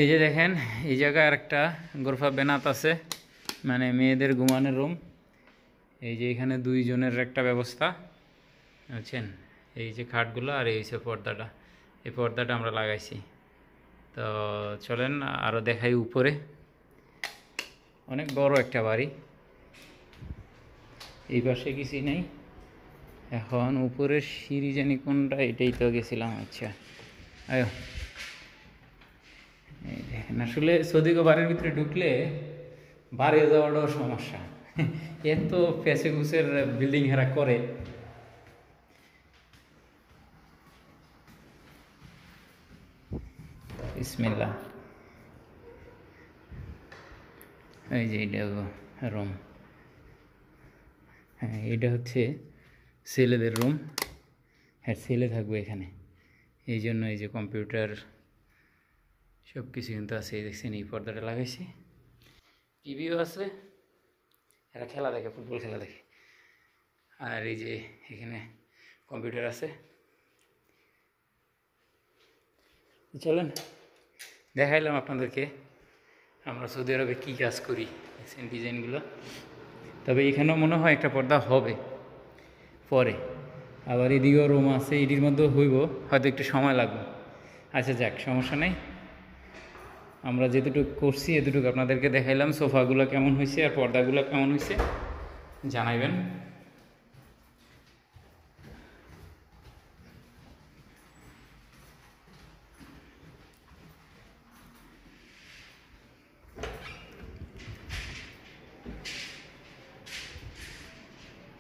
এই যে দেখেন, এই জায়গায় আরেকটা গোরফা বেনাত আছে, মানে মেয়েদের ঘুমানোর রুম। এই যে এখানে দুইজনের একটা ব্যবস্থা, বুঝছেন? এই যে খাটগুলো আর এই হচ্ছে পর্দাটা, এই পর্দাটা আমরা লাগাইছি। তো চলেন আরও দেখাই উপরে। অনেক বড় একটা বাড়ি, এই পাশে কিছুই নেই। এখন উপরের সিঁড়ি জানি কোনটা, এটাই তো গেছিলাম। আচ্ছা আয়ো। এই দেখেন, আসলে সৌদি বাড়ির ভিতরে ঢুকলে বাড়িয়ে যাওয়াটাও সমস্যা। এত ফেসে ঘুষের বিল্ডিং হেরা করে। বিসমিল্লাহ। এই যে এইটা রুম, হ্যাঁ এটা হচ্ছে ছেলেদের রুম। হ্যাঁ ছেলে থাকবে এখানে, এই জন্য এই যে কম্পিউটার সব কিছু কিন্তু আছে। এই দেখছেন, এই পর্দাটা লাগাইছি, টিভিও আছে, এরা খেলা দেখে, ফুটবল খেলা দেখে। আর এই যে এখানে কম্পিউটার আছে। চলেন দেখাইলাম আপনাদেরকে আমরা সৌদি আরবে কী কাজ করি, দেখছেন ডিজাইনগুলো। তবে এখানেও মনে হয় একটা পর্দা হবে পরে। আবার এদিকেও রুম আছে, এটির মধ্যেও হইব, হয়তো একটু সময় লাগবে। আচ্ছা যাক, সমস্যা নেই। আমরা যেটুকু করছি এতটুকু আপনাদেরকে দেখাইলাম। সোফাগুলো কেমন হয়েছে আর পর্দাগুলো কেমন হয়েছে জানাইবেন।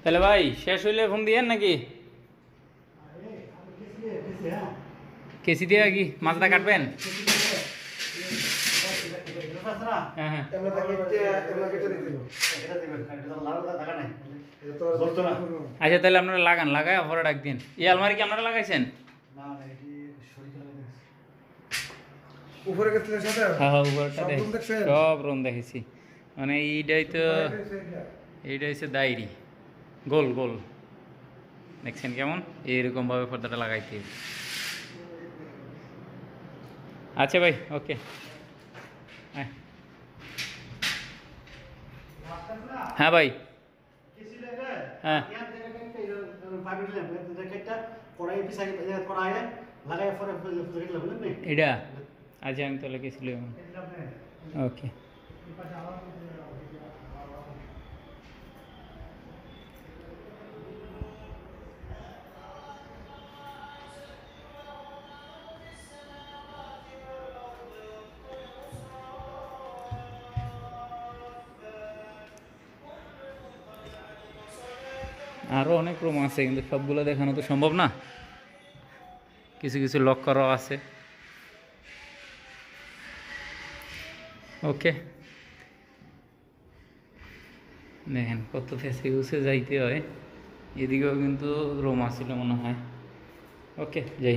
তাহলে ভাই শেষ হইলে ফোন দিয়েন নাকি? কেসি দিয়ে কি মাছটা কাটবেন? হ্যাঁ হ্যাঁ আচ্ছা, তাহলে আপনারা লাগান, লাগায় পরে ডাক দিন। এই আলমারি কি আপনারা লাগাইছেন? হ্যাঁ হ্যাঁ, উপরটা সব রুম দেখেছি। মানে এইটাই তো, এইটা হচ্ছে ডায়েরি, গোল গোল, দেখছেন কেমন? এইরকমভাবে পর্দাটা লাগাইতে। আচ্ছা ভাই, ওকে। হ্যাঁ হ্যাঁ ভাই, হ্যাঁ এটা আচ্ছা, আমি তাহলে গেছিলাম। ওকে। আরও অনেক রুম আছে, কিন্তু সবগুলো দেখানো তো সম্ভব না, কিছু কিছু লক করাও আছে। ওকে, দেখেন কত ফেসে গুছে যাইতে হয়। এদিকেও কিন্তু রুম আসছিল মনে হয়। ওকে, যাই।